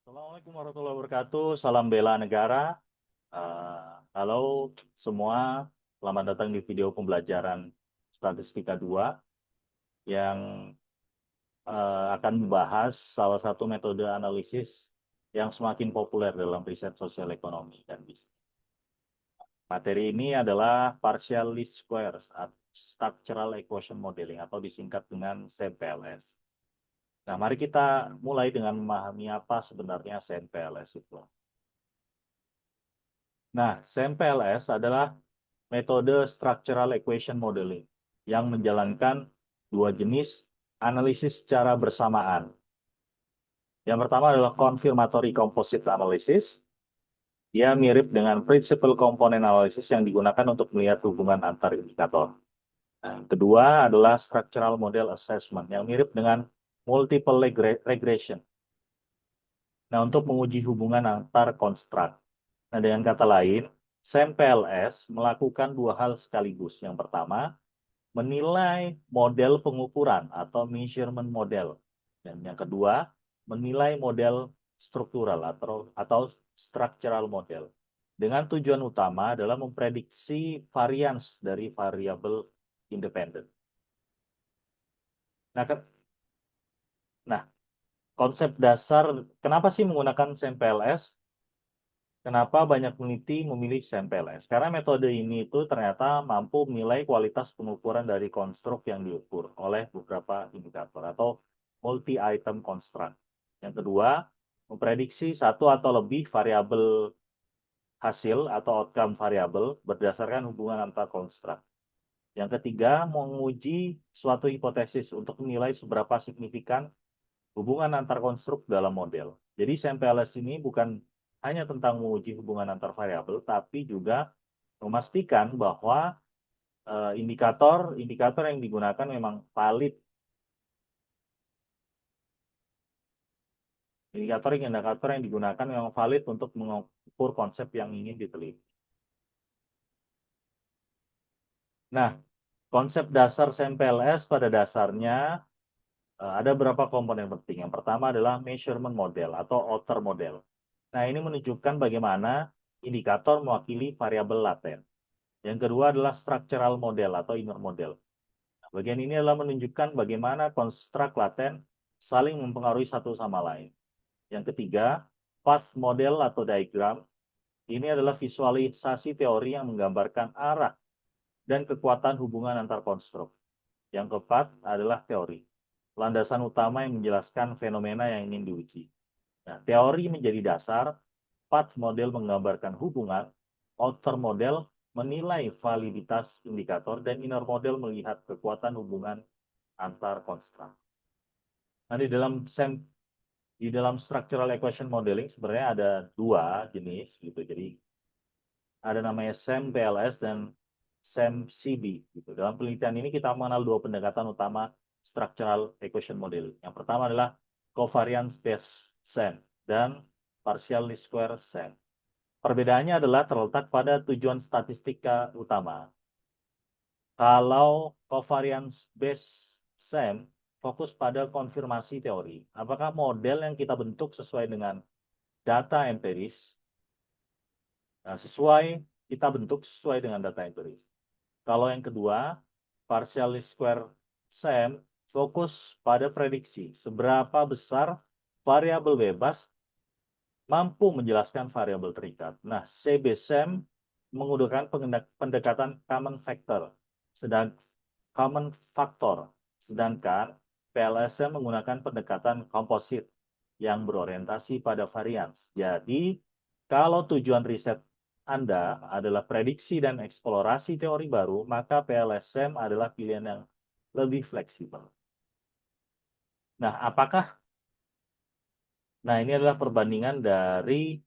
Assalamualaikum warahmatullahi wabarakatuh. Salam bela negara. Halo semua, selamat datang di video pembelajaran Statistika 2 yang akan membahas salah satu metode analisis yang semakin populer dalam riset sosial ekonomi dan bisnis. Materi ini adalah partial least squares atau structural equation modeling atau disingkat dengan SEM-PLS. Nah, mari kita mulai dengan memahami apa sebenarnya SEM-PLS itu. Nah, SEM-PLS adalah metode structural equation modeling yang menjalankan dua jenis analisis secara bersamaan. Yang pertama adalah confirmatory composite analysis. Dia mirip dengan principal component analysis yang digunakan untuk melihat hubungan antar indikator. Nah, kedua adalah structural model assessment yang mirip dengan multiple regression. Nah, untuk menguji hubungan antar konstruk. Nah, dengan kata lain, SEM-PLS melakukan dua hal sekaligus. Yang pertama, menilai model pengukuran atau measurement model. Dan yang kedua, menilai model struktural atau structural model. Dengan tujuan utama adalah memprediksi varians dari variabel independen. Nah, konsep dasar, kenapa sih menggunakan SEM-PLS? Kenapa banyak peneliti memilih SEM-PLS? Karena metode ini itu ternyata mampu menilai kualitas pengukuran dari konstruk yang diukur oleh beberapa indikator atau multi-item construct. Yang kedua, memprediksi satu atau lebih variabel hasil atau outcome variabel berdasarkan hubungan antar konstruk. Yang ketiga, menguji suatu hipotesis untuk menilai seberapa signifikan hubungan antar konstruk dalam model. Jadi SEM-PLS ini bukan hanya tentang menguji hubungan antar variabel, tapi juga memastikan bahwa indikator yang digunakan memang valid. Indikator yang digunakan memang valid untuk mengukur konsep yang ingin diteliti. Nah, konsep dasar SEM-PLS pada dasarnya ada beberapa komponen penting. Yang pertama adalah measurement model atau outer model. Nah, ini menunjukkan bagaimana indikator mewakili variabel laten. Yang kedua adalah structural model atau inner model. Nah, bagian ini adalah menunjukkan bagaimana konstruk laten saling mempengaruhi satu sama lain. Yang ketiga, path model atau diagram. Ini adalah visualisasi teori yang menggambarkan arah dan kekuatan hubungan antar konstruk. Yang keempat adalah teori, landasan utama yang menjelaskan fenomena yang ingin diuji. Nah, teori menjadi dasar, path model menggambarkan hubungan, outer model menilai validitas indikator, dan inner model melihat kekuatan hubungan antar konstruk. Nah, di dalam structural equation modeling sebenarnya ada dua jenis gitu. Jadi ada namanya SEM-PLS dan SEM-CB gitu. Dalam penelitian ini kita mengenal dua pendekatan utama structural equation modeling. Yang pertama adalah covariance based SEM dan partial least square SEM. Perbedaannya adalah terletak pada tujuan statistika utama. Kalau covariance based SEM fokus pada konfirmasi teori. Apakah model yang kita bentuk sesuai dengan data empiris? Nah, kita bentuk sesuai dengan data empiris. Kalau yang kedua, partial least square SEM fokus pada prediksi. Seberapa besar variabel bebas mampu menjelaskan variabel terikat. Nah, CBSEM menggunakan pendekatan common factor, sedangkan PLSM menggunakan pendekatan komposit yang berorientasi pada varians. Jadi, kalau tujuan riset Anda adalah prediksi dan eksplorasi teori baru, maka PLSM adalah pilihan yang lebih fleksibel. Nah, ini adalah perbandingan dari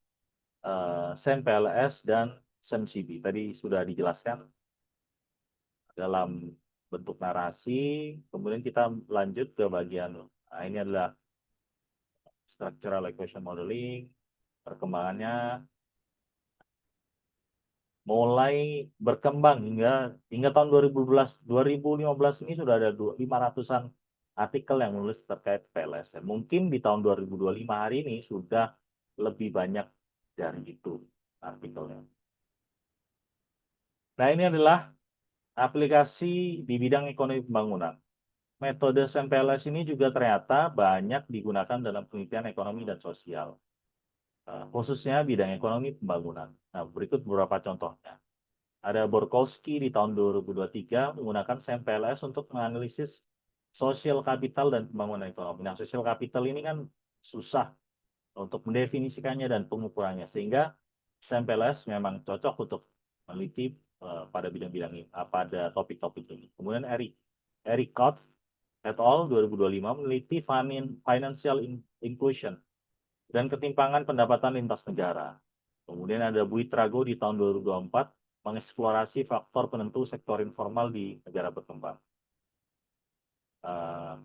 SEM-PLS dan SEM-CB. Tadi sudah dijelaskan dalam bentuk narasi. Kemudian kita lanjut ke bagian, ini adalah structural equation modeling. Perkembangannya mulai berkembang hingga tahun 2015 ini sudah ada 500-an artikel yang menulis terkait PLSM. Mungkin di tahun 2025 hari ini sudah lebih banyak dari itu artikelnya. Nah, ini adalah aplikasi di bidang ekonomi pembangunan. Metode SMPLS ini juga ternyata banyak digunakan dalam penelitian ekonomi dan sosial, khususnya bidang ekonomi pembangunan. Nah, berikut beberapa contohnya. Ada Borkowski di tahun 2023 menggunakan SMPLS untuk menganalisis sosial kapital dan pembangunan ekonomi. Nah, sosial kapital ini kan susah untuk mendefinisikannya dan pengukurannya, sehingga SMPLS memang cocok untuk meneliti pada bidang-bidang ini, pada topik-topik ini. Kemudian Eric Koch et al. 2025 meneliti financial inclusion dan ketimpangan pendapatan lintas negara. Kemudian ada Buitrago di tahun 2024 mengeksplorasi faktor penentu sektor informal di negara berkembang.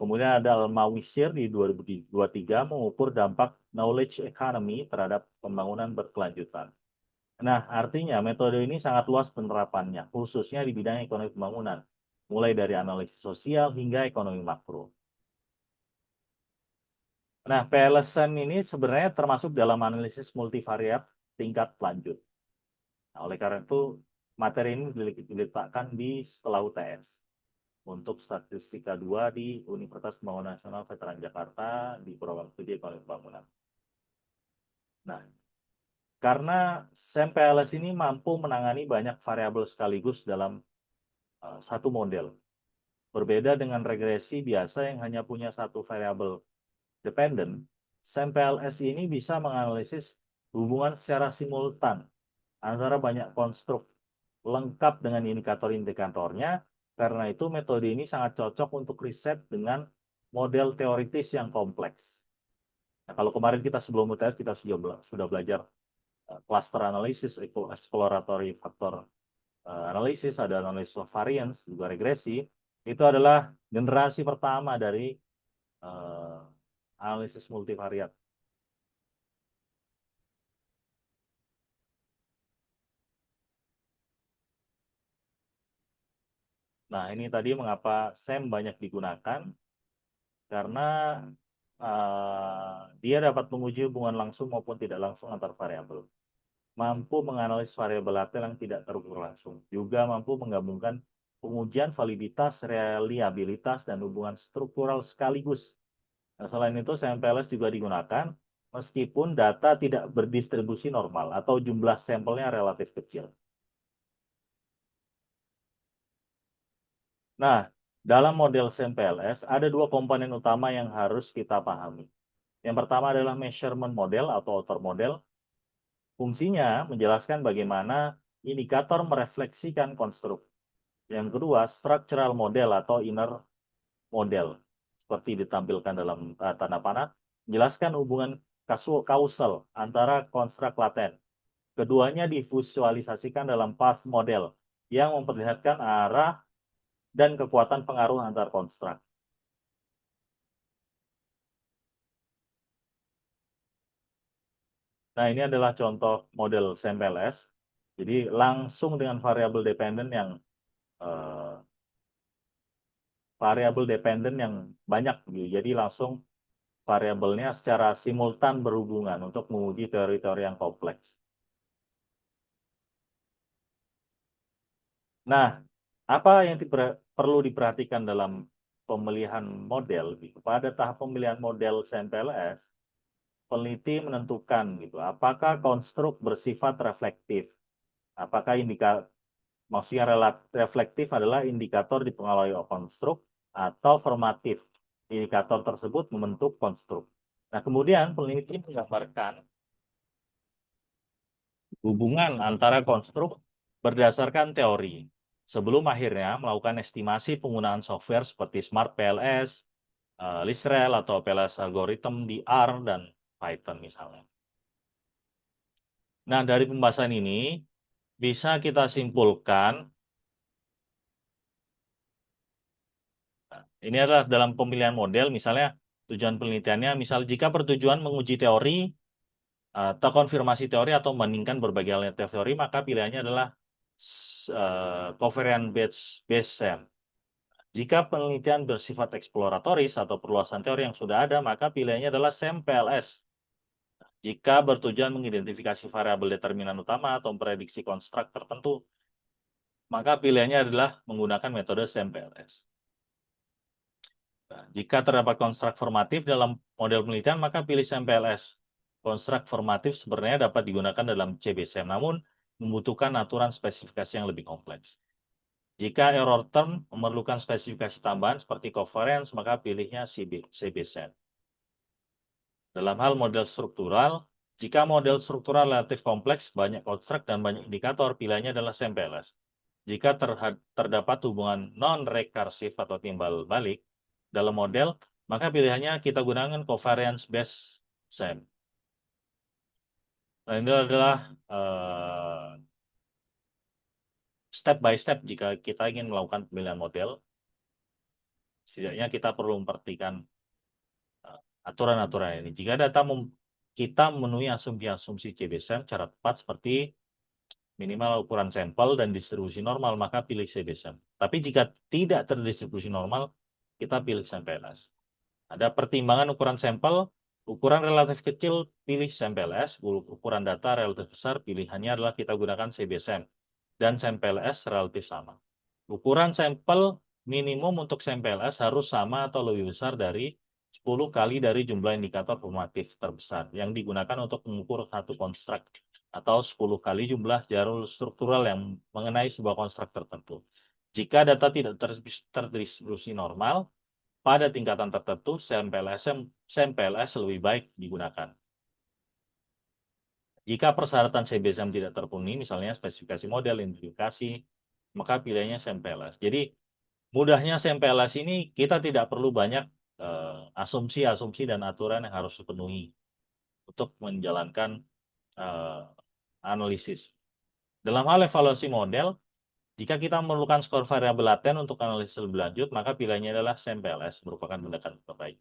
Kemudian ada Almawisir di 2023 mengukur dampak knowledge economy terhadap pembangunan berkelanjutan. Nah, artinya metode ini sangat luas penerapannya, khususnya di bidang ekonomi pembangunan, mulai dari analisis sosial hingga ekonomi makro. Nah, PLSN ini sebenarnya termasuk dalam analisis multivariat tingkat lanjut. Nah, oleh karena itu, materi ini diletakkan di setelah UTS. Untuk Statistika 2 di Universitas Pembangunan Nasional Veteran Jakarta di program studi ekonomi pembangunan. Nah, karena SMPLS ini mampu menangani banyak variabel sekaligus dalam satu model. Berbeda dengan regresi biasa yang hanya punya satu variabel dependent, SMPLS ini bisa menganalisis hubungan secara simultan antara banyak konstruk lengkap dengan indikator-indikatornya. Karena itu metode ini sangat cocok untuk riset dengan model teoritis yang kompleks. Nah, kalau kemarin kita sebelum UTS kita sudah belajar cluster analysis, exploratory factor analysis, ada analysis of variance, juga regresi. Itu adalah generasi pertama dari analisis multivariat. Nah, ini tadi mengapa SEM banyak digunakan, karena dia dapat menguji hubungan langsung maupun tidak langsung antar variabel. Mampu menganalisis variabel laten yang tidak terukur langsung. Juga mampu menggabungkan pengujian validitas, reliabilitas, dan hubungan struktural sekaligus. Nah, selain itu, SMPLS juga digunakan meskipun data tidak berdistribusi normal atau jumlah sampelnya relatif kecil. Nah, dalam model SMPLS ada dua komponen utama yang harus kita pahami. Yang pertama adalah measurement model atau outer model. Fungsinya menjelaskan bagaimana indikator merefleksikan konstruk. Yang kedua, structural model atau inner model. Seperti ditampilkan dalam tanda panah, menjelaskan hubungan kausal antara konstruk laten. Keduanya divisualisasikan dalam path model yang memperlihatkan arah dan kekuatan pengaruh antar konstruk. Nah, ini adalah contoh model SMPLS. Jadi langsung dengan variabel dependent yang banyak gitu. Jadi langsung variabelnya secara simultan berhubungan untuk menguji teori-teori yang kompleks. Nah, apa yang perlu diperhatikan dalam pemilihan model? Gitu. Pada tahap pemilihan model SMPLS, peneliti menentukan gitu, apakah konstruk bersifat reflektif, apakah maksudnya reflektif adalah indikator dipengaruhi konstruk atau formatif. Indikator tersebut membentuk konstruk. Nah, kemudian peneliti menggambarkan hubungan antara konstruk berdasarkan teori. Sebelum akhirnya melakukan estimasi penggunaan software seperti Smart PLS, Lisrel atau PLS algorithm di R dan Python misalnya. Nah, dari pembahasan ini bisa kita simpulkan, ini adalah dalam pemilihan model, misalnya tujuan penelitiannya, misal jika bertujuan menguji teori atau konfirmasi teori atau membandingkan berbagai alternatif teori, maka pilihannya adalah covariant based SEM. Jika penelitian bersifat eksploratoris atau perluasan teori yang sudah ada, maka pilihannya adalah SEM PLS. Jika bertujuan mengidentifikasi variabel determinan utama atau memprediksi konstruk tertentu, maka pilihannya adalah menggunakan metode SAMPLS. Nah, jika terdapat konstruk formatif dalam model penelitian, maka pilih SAMPLS. Konstruk formatif sebenarnya dapat digunakan dalam CBSM, namun membutuhkan aturan spesifikasi yang lebih kompleks. Jika error term memerlukan spesifikasi tambahan seperti covariance, maka pilihnya CBSM. Dalam hal model struktural, jika model struktural relatif kompleks, banyak konstruk dan banyak indikator, pilihannya adalah SAMPLS. Jika terdapat hubungan non-rekarsif atau timbal balik dalam model, maka pilihannya kita gunakan covariance based SAM. Nah, ini adalah step by step jika kita ingin melakukan pemilihan model. Setidaknya kita perlu memperhatikan aturan-aturan ini. Jika data kita memenuhi asumsi-asumsi CBSM secara tepat seperti minimal ukuran sampel dan distribusi normal, maka pilih CBSM. Tapi jika tidak terdistribusi normal, kita pilih SAMPLS. Ada pertimbangan ukuran sampel, ukuran relatif kecil, pilih SAMPLS, ukuran data relatif besar, pilihannya adalah kita gunakan CBSM. Dan SAMPLS relatif sama. Ukuran sampel minimum untuk SAMPLS harus sama atau lebih besar dari 10 kali dari jumlah indikator formatif terbesar yang digunakan untuk mengukur satu konstruk atau 10 kali jumlah jalur struktural yang mengenai sebuah konstruk tertentu. Jika data tidak terdistribusi normal, pada tingkatan tertentu, SAMPLS lebih baik digunakan. Jika persyaratan CBSM tidak terpenuhi, misalnya spesifikasi model, identifikasi, maka pilihannya SAMPLS. Jadi, mudahnya SAMPLS ini kita tidak perlu banyak asumsi-asumsi dan aturan yang harus dipenuhi untuk menjalankan analisis. Dalam hal evaluasi model, jika kita memerlukan skor variabel laten untuk analisis lebih lanjut, maka pilihannya adalah SAMPLS, merupakan pendekatan terbaik.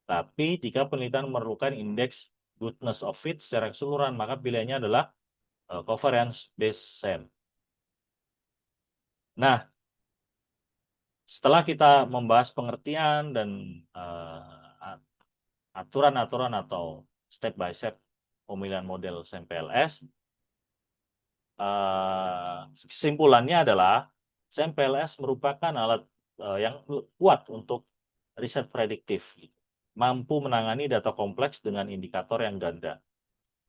Tapi jika penelitian memerlukan indeks goodness of fit secara keseluruhan, maka pilihannya adalah covariance based SAM. Nah, setelah kita membahas pengertian dan aturan-aturan atau step by step pemilihan model SAMPLS, kesimpulannya adalah SAMPLS merupakan alat yang kuat untuk riset prediktif, mampu menangani data kompleks dengan indikator yang ganda,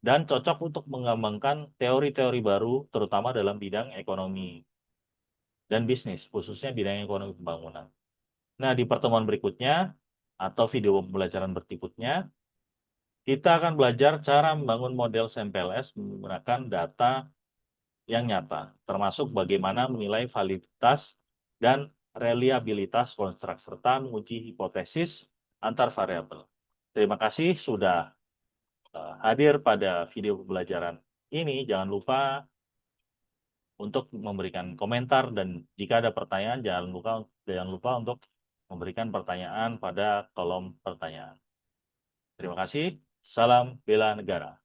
dan cocok untuk mengembangkan teori-teori baru, terutama dalam bidang ekonomi dan bisnis, khususnya bidang ekonomi pembangunan. Nah, di pertemuan berikutnya, atau video pembelajaran berikutnya, kita akan belajar cara membangun model SAMPLS menggunakan data yang nyata, termasuk bagaimana menilai validitas dan reliabilitas konstruk, serta menguji hipotesis antar variabel. Terima kasih sudah hadir pada video pembelajaran ini. Jangan lupa untuk memberikan komentar, dan jika ada pertanyaan jangan lupa untuk memberikan pertanyaan pada kolom pertanyaan. Terima kasih. Salam bela negara.